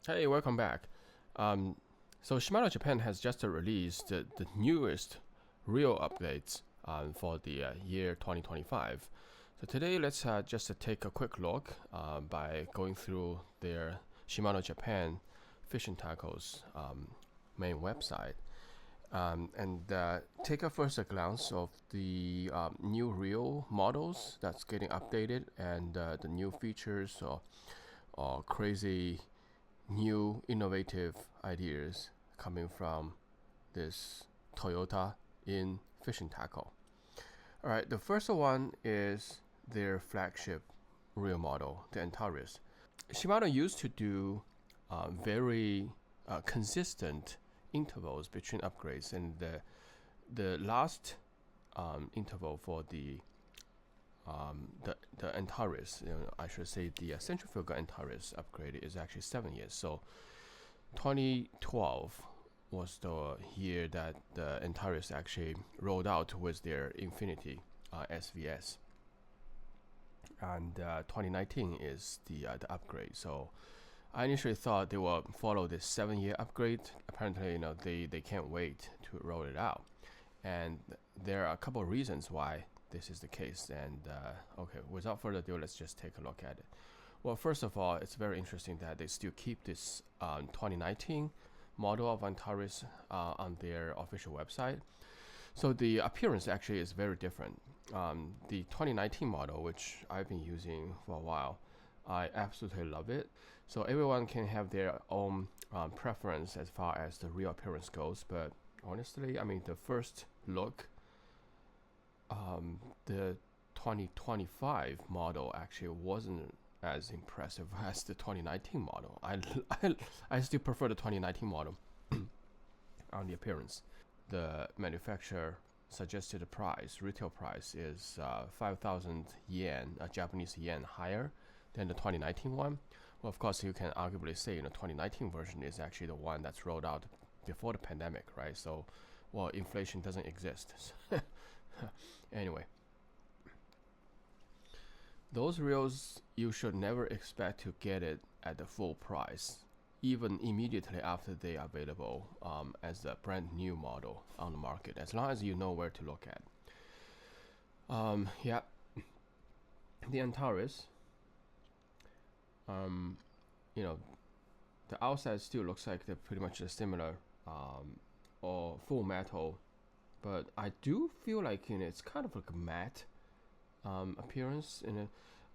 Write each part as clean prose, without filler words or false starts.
Hey, welcome back. So Shimano Japan has just released the newest real updates for the year 2025. So today, let's just take a quick look by going through their Shimano Japan fishing tackles main website and take a first glance of the new reel models that's getting updated and the new features or crazy new innovative ideas coming from this Toyota in fishing tackle. All right, the first one is their flagship reel model, the Antares. Shimano used to do very consistent intervals between upgrades, and the last interval for the Antares, I should say the centrifugal Antares upgrade is actually 7 years. So 2012 was the year that the Antares actually rolled out with their Infinity SVS, and 2019 is the upgrade. So I initially thought they will follow this 7 year upgrade. Apparently, they can't wait to roll it out, and there are a couple of reasons why this is the case. And okay, without further ado, let's just take a look at it. Well, first of all, it's very interesting that they still keep this 2019 model of Antares on their official website. So the appearance actually is very different. The 2019 model, which I've been using for a while, I absolutely love it. So everyone can have their own preference as far as the real appearance goes. But honestly, I mean, the first look, the 2025 model actually wasn't as impressive as the 2019 model. I still prefer the 2019 model on the appearance. The manufacturer suggested price, retail price, is 5,000 yen, Japanese yen, higher than the 2019 one. Well, of course, you can arguably say the 2019 version is actually the one that's rolled out before the pandemic, right? So, well, inflation doesn't exist. Anyway, those reels, you should never expect to get it at the full price, even immediately after they are available as a brand new model on the market, as long as you know where to look at. Yeah, the Antares, you know, the outside still looks like they're pretty much a similar or full metal, but I do feel like it's kind of like a matte appearance.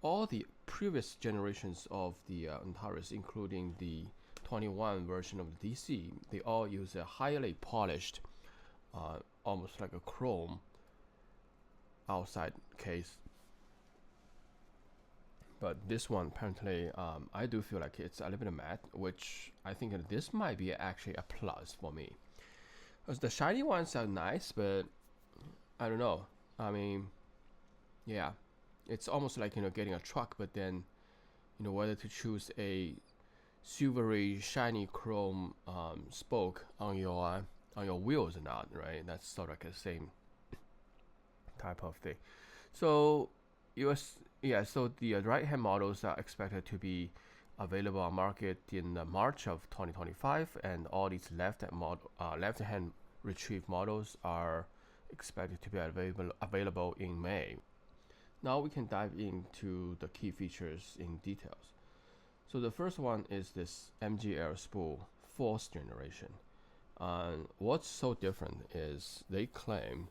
All the previous generations of the Antares, including the 21 version of the DC, they all use a highly polished, almost like a chrome outside case. But this one, apparently, I do feel like it's a little bit matte, which I think that this might be actually a plus for me. Because the shiny ones are nice, but I don't know. I mean, yeah, it's almost like getting a truck, but then whether to choose a silvery shiny chrome spoke on your wheels or not, right? That's sort of like the same type of thing. So so the right hand models are expected to be available on market in March of 2025, and all these left hand retrieve models are expected to be available in May. Now we can dive into the key features in details. So the first one is this MGL Spool 4th generation. What's so different is they claim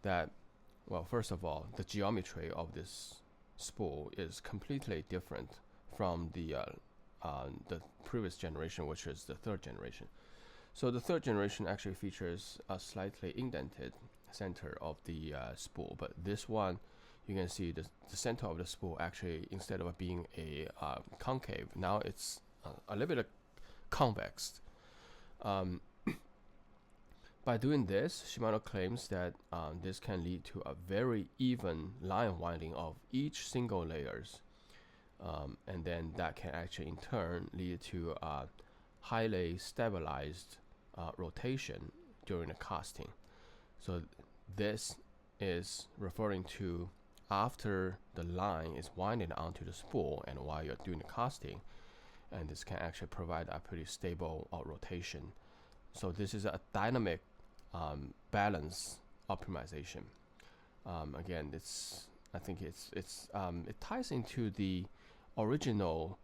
that, well, first of all, the geometry of this spool is completely different from the previous generation, which is the 3rd generation. So the 3rd generation actually features a slightly indented center of the spool, but this one, you can see the center of the spool actually, instead of being a concave, now it's a little bit convex. By doing this, Shimano claims that this can lead to a very even line winding of each single layers, and then that can actually in turn lead to a highly stabilized rotation during the casting. So this is referring to after the line is winded onto the spool and while you're doing the casting, and this can actually provide a pretty stable rotation. So this is a dynamic balance optimization. Again, I think it ties into the original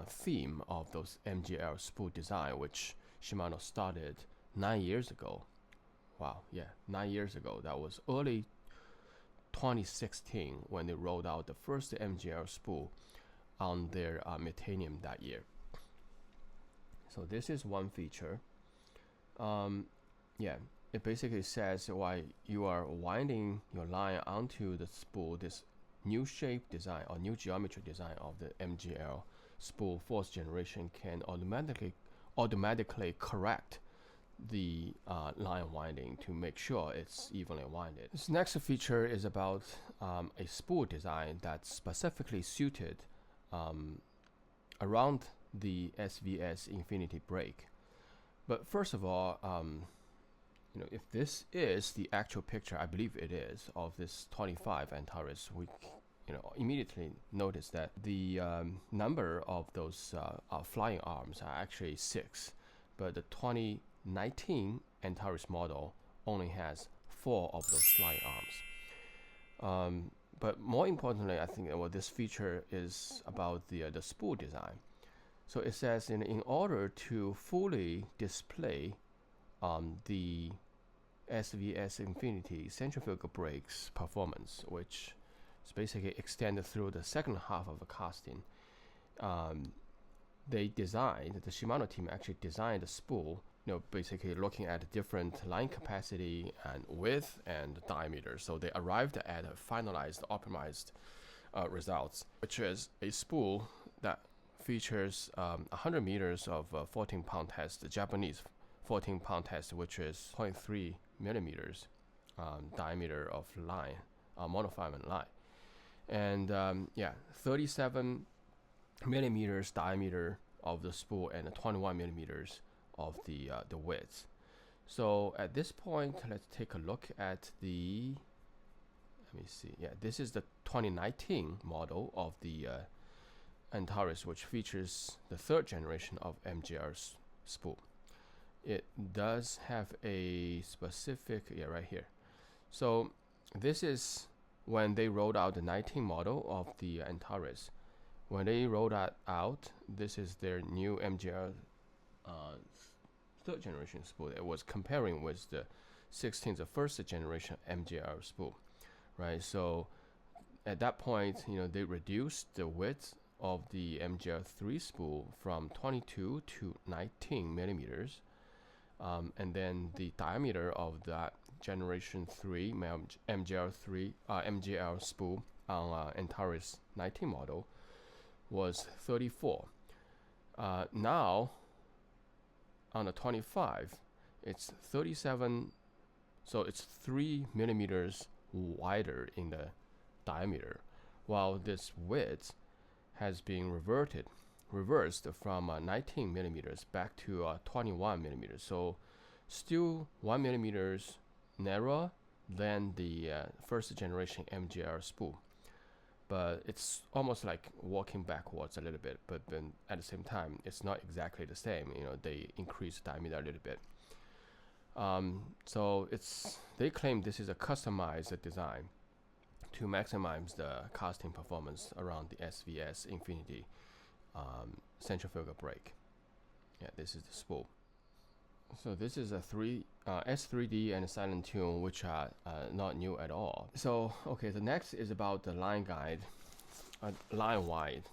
theme of those MGL spool design, which Shimano started 9 years ago. Wow, yeah, 9 years ago. That was early 2016 when they rolled out the first MGL spool on their Metanium that year. So this is one feature. Yeah, it basically says while you are winding your line onto the spool, this new shape design or new geometry design of the MGL spool 4th generation can automatically correct the line winding to make sure it's evenly winded. This next feature is about a spool design that's specifically suited around the SVS Infinity brake. But first of all, if this is the actual picture, I believe it is, of this 25 Antares, we immediately notice that the number of those flying arms are actually 6, but the 2019 Antares model only has 4 of those flying arms. But more importantly, I think this feature is about the spool design. So it says in order to fully display the SVS Infinity centrifugal brakes performance, which is basically extended through the second half of the casting, the Shimano team actually designed the spool, basically looking at different line capacity and width and diameter. So they arrived at a finalized, optimized results, which is a spool that features 100 meters of 14-pound test, the Japanese 14-pound test, which is 0.3 millimeters diameter of line, monofilament line, and 37 millimeters diameter of the spool and 21 millimeters of the width. So at this point, let's take a look at the. Let me see. Yeah, this is the 2019 model of the Antares, which features the 3rd generation of MGL spool. It does have a specific, right here. So this is when they rolled out the 19 model of the Antares. When they rolled that out, this is their new MGL 3rd generation spool. It was comparing with the 16th, the 1st generation MGL spool, right? So at that point, they reduced the width of the MGL 3 spool from 22 to 19 millimeters. And then the diameter of that generation 3 MGL spool on Antares 19 model was 34. Now on the 25, it's 37, so it's 3 millimeters wider in the diameter, while this width has been reversed from 19 millimeters back to 21 millimeters. So still 1 millimeters narrower than the 1st generation MGL spool, but it's almost like walking backwards a little bit. But then at the same time, it's not exactly the same. They increase diameter a little bit. So they claim this is a customized design to maximize the casting performance around the SVS Infinity centrifugal brake. Yeah, this is the spool. So this is a S3D and a silent tune, which are not new at all. So okay, the next is about the line guide, line wide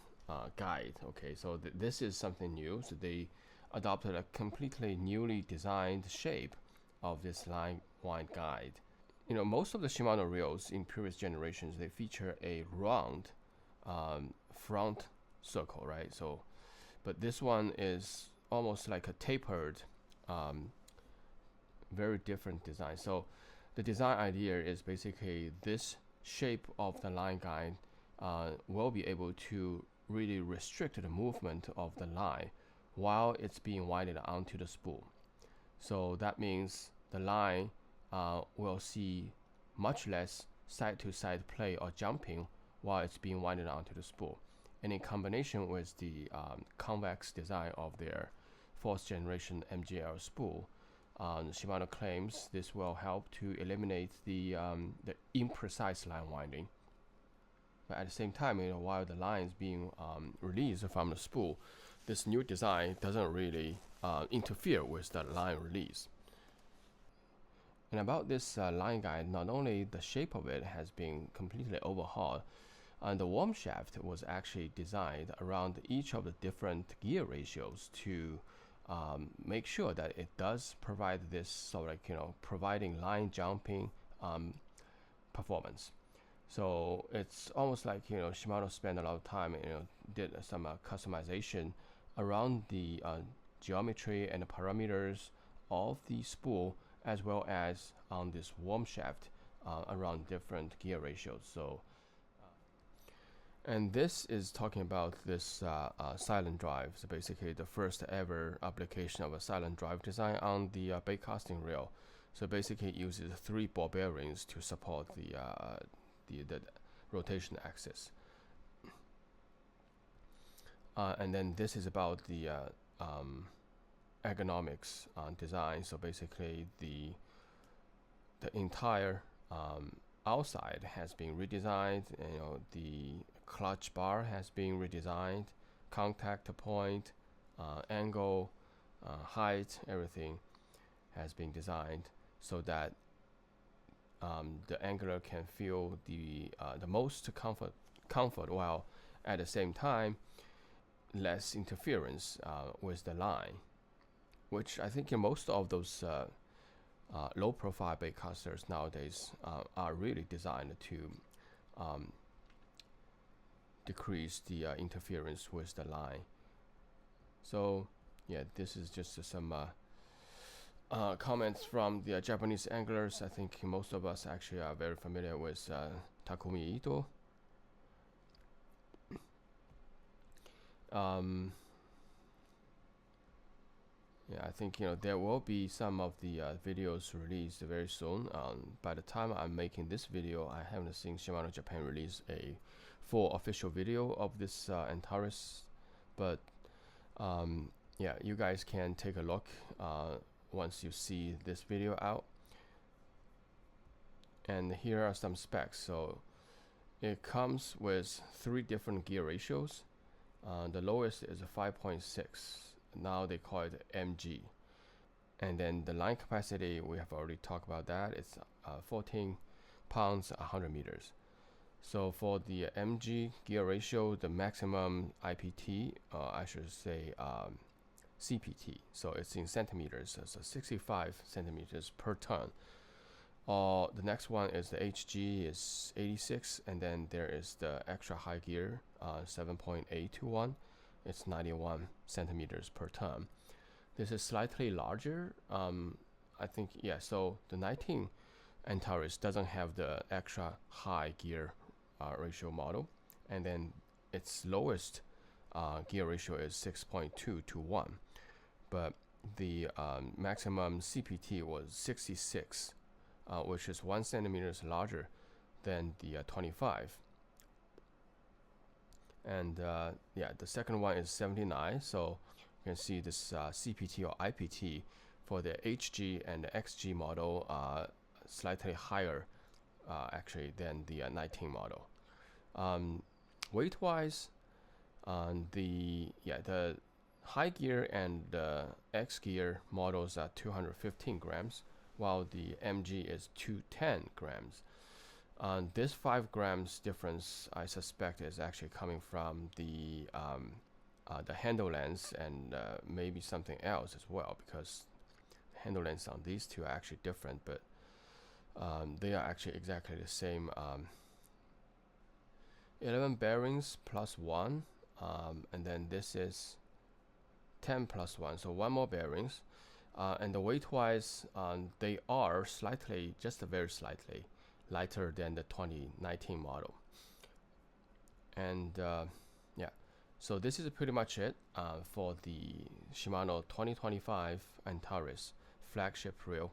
guide. Okay, so this is something new. So they adopted a completely newly designed shape of this line wide guide. Most of the Shimano reels in previous generations, they feature a round front circle, right? So, but this one is almost like a tapered, very different design. So the design idea is basically this shape of the line guide will be able to really restrict the movement of the line while it's being winded onto the spool. So that means the line will see much less side-to-side play or jumping while it's being winded onto the spool. and in combination with the convex design of their 4th generation MGL spool, Shimano claims this will help to eliminate the imprecise line winding. But at the same time, while the line is being released from the spool, this new design doesn't really interfere with the line release. And about this line guide, not only the shape of it has been completely overhauled, and the worm shaft was actually designed around each of the different gear ratios to make sure that it does provide this sort of providing line jumping performance. So it's almost like Shimano spent a lot of time did some customization around the geometry and the parameters of the spool, as well as on this worm shaft around different gear ratios. So and this is talking about this silent drive. So basically the first ever application of a silent drive design on the baitcasting reel. So basically it uses 3 ball bearings to support the rotation axis. And then this is about the ergonomics design. So basically the entire outside has been redesigned. The clutch bar has been redesigned, contact point, angle, height, everything has been designed so that the angler can feel the most comfort, while at the same time less interference with the line, which I think most of those low profile baitcasters nowadays are really designed to decrease the interference with the line. So yeah, this is just some comments from the Japanese anglers. I think most of us actually are very familiar with Takumi Ito. Yeah, I think there will be some of the videos released very soon. By the time I'm making this video, I haven't seen Shimano Japan release a full official video of this Antares, but yeah, you guys can take a look once you see this video out. And here are some specs. So it comes with 3 different gear ratios. The lowest is a 5.6. Now they call it MG. And then the line capacity, we have already talked about that. It's 14 pounds 100 meters. So for the MG gear ratio, the maximum IPT, I should say CPT, so it's in centimeters, so 65 centimeters per ton. The next one is the HG is 86, and then there is the extra high gear 7.821. It's 91 centimeters per ton. This is slightly larger. I think, yeah, so the 19 Antares doesn't have the extra high gear ratio model, and then its lowest gear ratio is 6.2 to 1, but the maximum CPT was 66, which is 1 centimeter larger than the 25. And yeah, the second one is 79. So you can see this CPT or IPT for the HG and the XG model slightly higher actually than the 19 model. Weight wise, the high gear and the X gear models are 215 grams, while the MG is 210 grams. This 5 grams difference, I suspect, is actually coming from the handle lengths and maybe something else as well, because the handle lengths on these two are actually different, but they are actually exactly the same. 11 bearings plus 1, and then this is 10 plus 1, so 1 more bearings. And the weight wise, they are slightly, just very slightly lighter than the 2019 model. And yeah, so this is pretty much it for the Shimano 2025 Antares flagship reel.